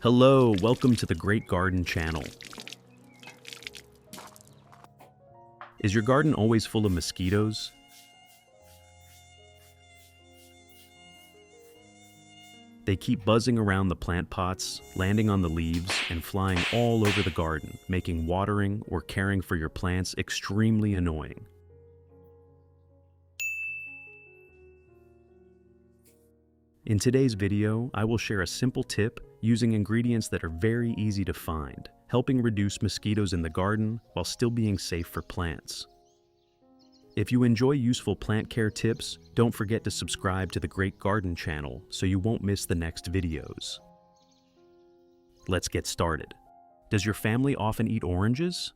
Hello, welcome to the Great Garden channel. Is your garden always full of mosquitoes? They keep buzzing around the plant pots, landing on the leaves, and flying all over the garden, making watering or caring for your plants extremely annoying. In today's video, I will share a simple tip using ingredients that are very easy to find, helping reduce mosquitoes in the garden while still being safe for plants. If you enjoy useful plant care tips, don't forget to subscribe to the Great Garden channel so you won't miss the next videos. Let's get started. Does your family often eat oranges?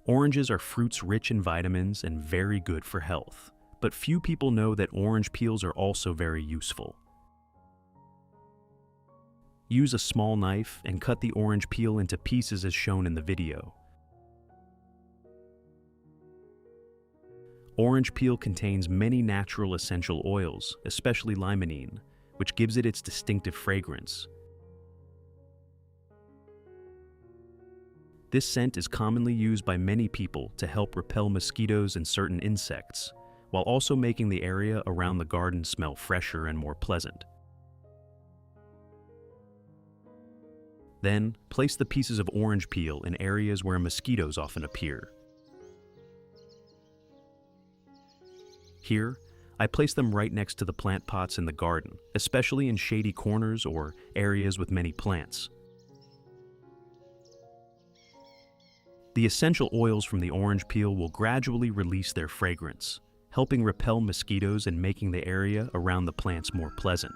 Oranges are fruits rich in vitamins and very good for health, but few people know that orange peels are also very useful. Use a small knife and cut the orange peel into pieces as shown in the video. Orange peel contains many natural essential oils, especially limonene, which gives it its distinctive fragrance. This scent is commonly used by many people to help repel mosquitoes and certain insects, while also making the area around the garden smell fresher and more pleasant. Then, place the pieces of orange peel in areas where mosquitoes often appear. Here, I place them right next to the plant pots in the garden, especially in shady corners or areas with many plants. The essential oils from the orange peel will gradually release their fragrance, helping repel mosquitoes and making the area around the plants more pleasant.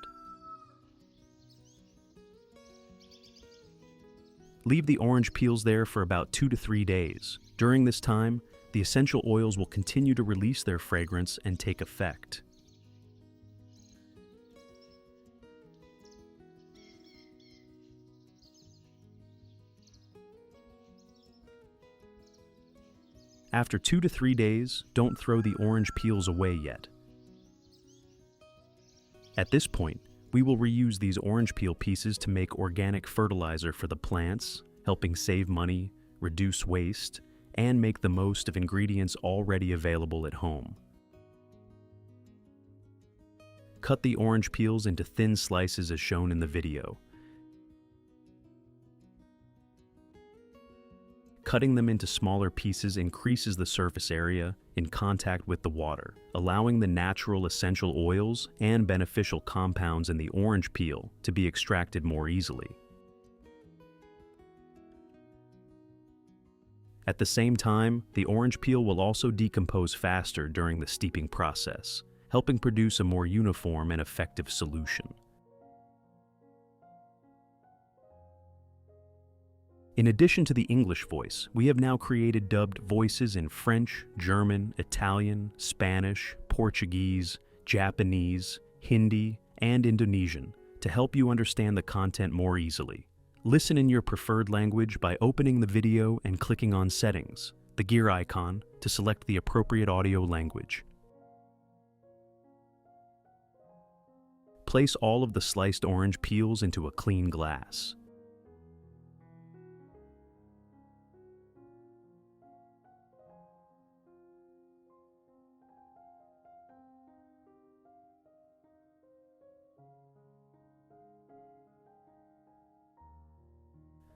Leave the orange peels there for about 2 to 3 days. During this time, the essential oils will continue to release their fragrance and take effect. After 2 to 3 days, don't throw the orange peels away yet. At this point, we will reuse these orange peel pieces to make organic fertilizer for the plants, helping save money, reduce waste, and make the most of ingredients already available at home. Cut the orange peels into thin slices as shown in the video. Cutting them into smaller pieces increases the surface area in contact with the water, allowing the natural essential oils and beneficial compounds in the orange peel to be extracted more easily. At the same time, the orange peel will also decompose faster during the steeping process, helping produce a more uniform and effective solution. In addition to the English voice, we have now created dubbed voices in French, German, Italian, Spanish, Portuguese, Japanese, Hindi, and Indonesian to help you understand the content more easily. Listen in your preferred language by opening the video and clicking on Settings, the gear icon, to select the appropriate audio language. Place all of the sliced orange peels into a clean glass.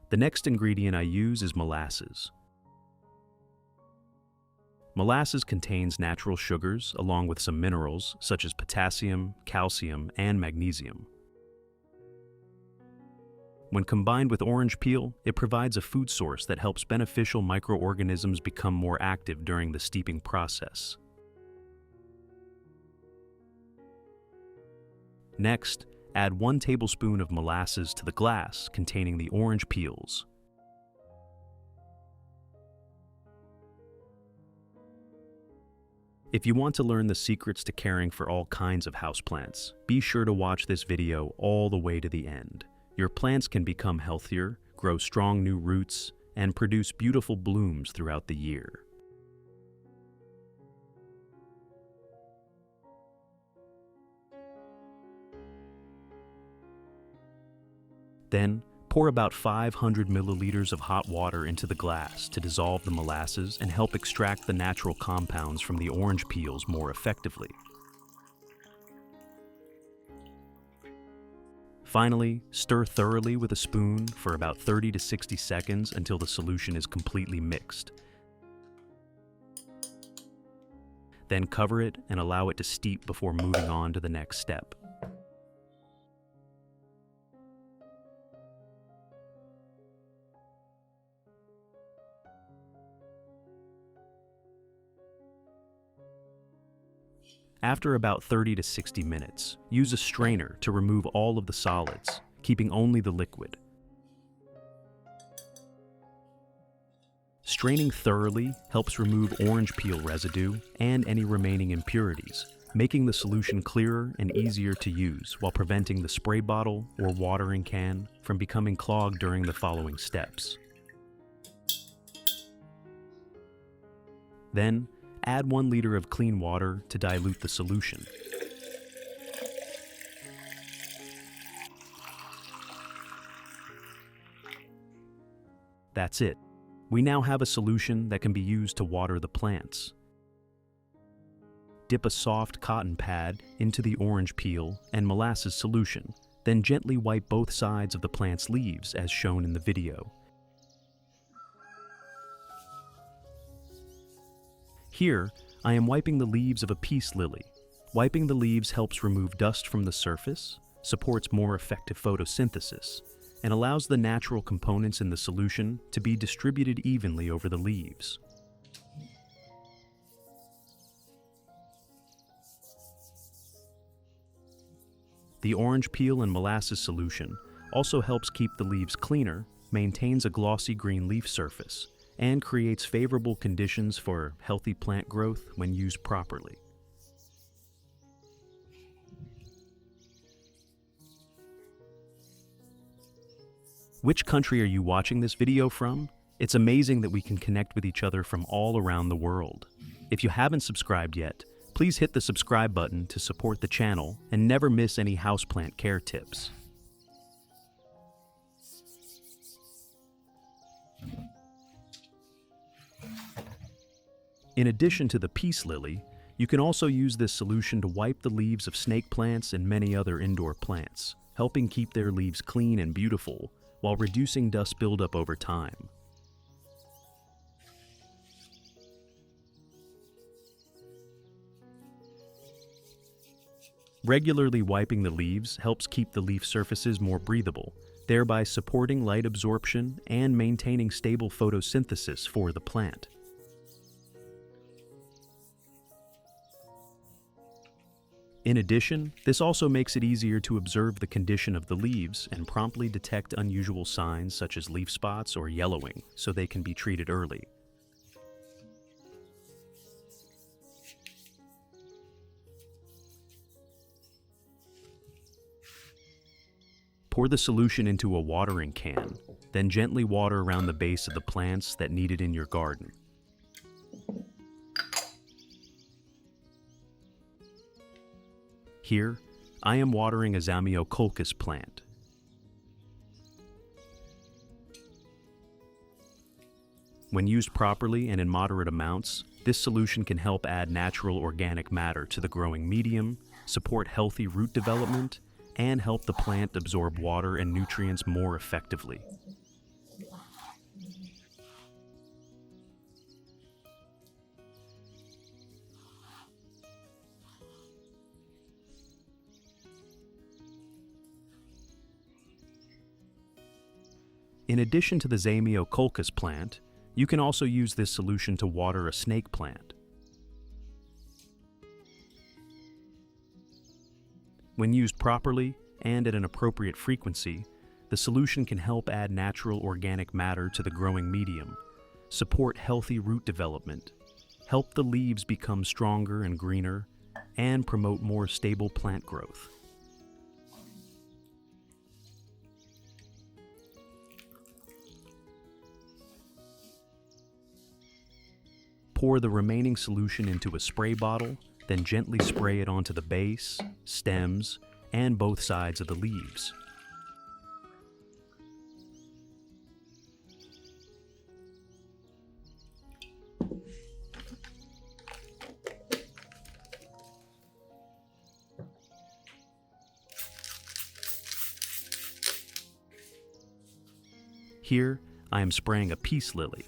The next ingredient I use is molasses. Molasses contains natural sugars along with some minerals such as potassium, calcium, and magnesium. When combined with orange peel, it provides a food source that helps beneficial microorganisms become more active during the steeping process. Next, add 1 tablespoon of molasses to the glass containing the orange peels. If you want to learn the secrets to caring for all kinds of houseplants, be sure to watch this video all the way to the end. Your plants can become healthier, grow strong new roots, and produce beautiful blooms throughout the year. Then, Pour about 500 milliliters of hot water into the glass to dissolve the molasses and help extract the natural compounds from the orange peels more effectively. Finally, stir thoroughly with a spoon for about 30 to 60 seconds until the solution is completely mixed. Then cover it and allow it to steep before moving on to the next step. After about 30 to 60 minutes, use a strainer to remove all of the solids, keeping only the liquid. Straining thoroughly helps remove orange peel residue and any remaining impurities, making the solution clearer and easier to use while preventing the spray bottle or watering can from becoming clogged during the following steps. Then, add 1 liter of clean water to dilute the solution. That's it. We now have a solution that can be used to water the plants. Dip a soft cotton pad into the orange peel and molasses solution, then gently wipe both sides of the plant's leaves as shown in the video. Here, I am wiping the leaves of a peace lily. Wiping the leaves helps remove dust from the surface, supports more effective photosynthesis, and allows the natural components in the solution to be distributed evenly over the leaves. The orange peel and molasses solution also helps keep the leaves cleaner, maintains a glossy green leaf surface, and creates favorable conditions for healthy plant growth when used properly. Which country are you watching this video from? It's amazing that we can connect with each other from all around the world. If you haven't subscribed yet, please hit the subscribe button to support the channel and never miss any houseplant care tips. In addition to the peace lily, you can also use this solution to wipe the leaves of snake plants and many other indoor plants, helping keep their leaves clean and beautiful while reducing dust buildup over time. Regularly wiping the leaves helps keep the leaf surfaces more breathable, thereby supporting light absorption and maintaining stable photosynthesis for the plant. In addition, this also makes it easier to observe the condition of the leaves and promptly detect unusual signs such as leaf spots or yellowing, so they can be treated early. Pour the solution into a watering can, then gently water around the base of the plants that need it in your garden. Here, I am watering a Zamioculcas plant. When used properly and in moderate amounts, this solution can help add natural organic matter to the growing medium, support healthy root development, and help the plant absorb water and nutrients more effectively. In addition to the Zamioculcas plant, you can also use this solution to water a snake plant. When used properly and at an appropriate frequency, the solution can help add natural organic matter to the growing medium, support healthy root development, help the leaves become stronger and greener, and promote more stable plant growth. Pour the remaining solution into a spray bottle, then gently spray it onto the base, stems, and both sides of the leaves. Here, I am spraying a peace lily.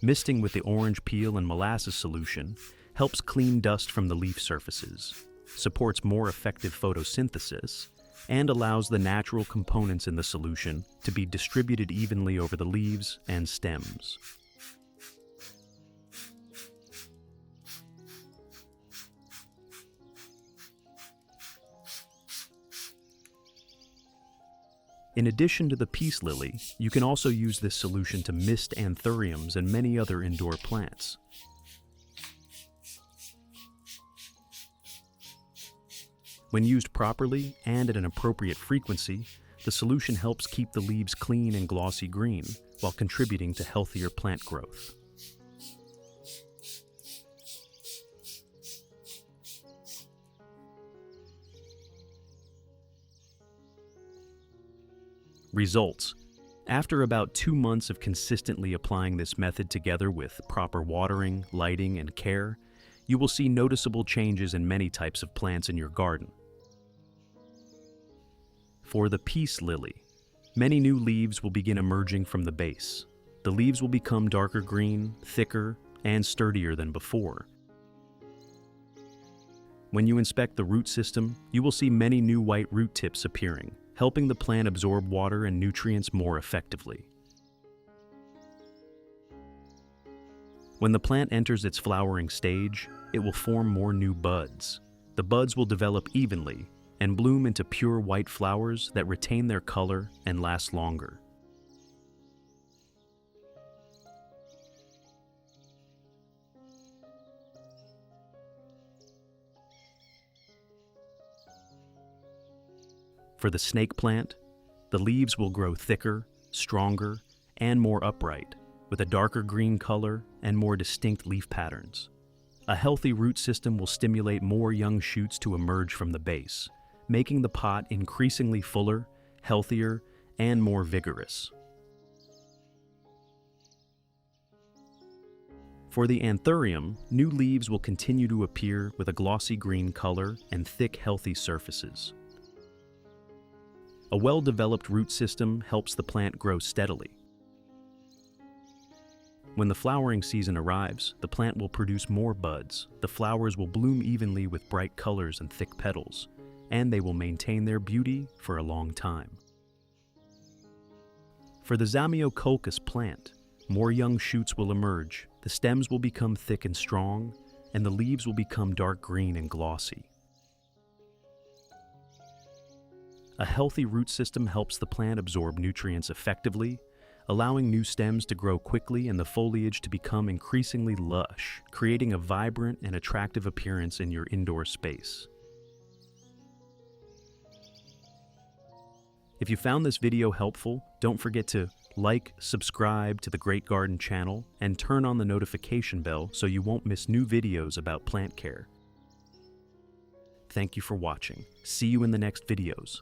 Misting with the orange peel and molasses solution helps clean dust from the leaf surfaces, supports more effective photosynthesis, and allows the natural components in the solution to be distributed evenly over the leaves and stems. In addition to the peace lily, you can also use this solution to mist anthuriums and many other indoor plants. When used properly and at an appropriate frequency, the solution helps keep the leaves clean and glossy green while contributing to healthier plant growth. Results. After about 2 months of consistently applying this method together with proper watering, lighting, and care, you will see noticeable changes in many types of plants in your garden. For the peace lily, many new leaves will begin emerging from the base. The leaves will become darker green, thicker, and sturdier than before. When you inspect the root system, you will see many new white root tips appearing, helping the plant absorb water and nutrients more effectively. When the plant enters its flowering stage, it will form more new buds. The buds will develop evenly and bloom into pure white flowers that retain their color and last longer. For the snake plant, the leaves will grow thicker, stronger, and more upright, with a darker green color and more distinct leaf patterns. A healthy root system will stimulate more young shoots to emerge from the base, making the pot increasingly fuller, healthier, and more vigorous. For the anthurium, new leaves will continue to appear with a glossy green color and thick, healthy surfaces. A well-developed root system helps the plant grow steadily. When the flowering season arrives, the plant will produce more buds, the flowers will bloom evenly with bright colors and thick petals, and they will maintain their beauty for a long time. For the Zamioculcas plant, more young shoots will emerge, the stems will become thick and strong, and the leaves will become dark green and glossy. A healthy root system helps the plant absorb nutrients effectively, allowing new stems to grow quickly and the foliage to become increasingly lush, creating a vibrant and attractive appearance in your indoor space. If you found this video helpful, don't forget to like, subscribe to the Great Garden channel, and turn on the notification bell so you won't miss new videos about plant care. Thank you for watching. See you in the next videos.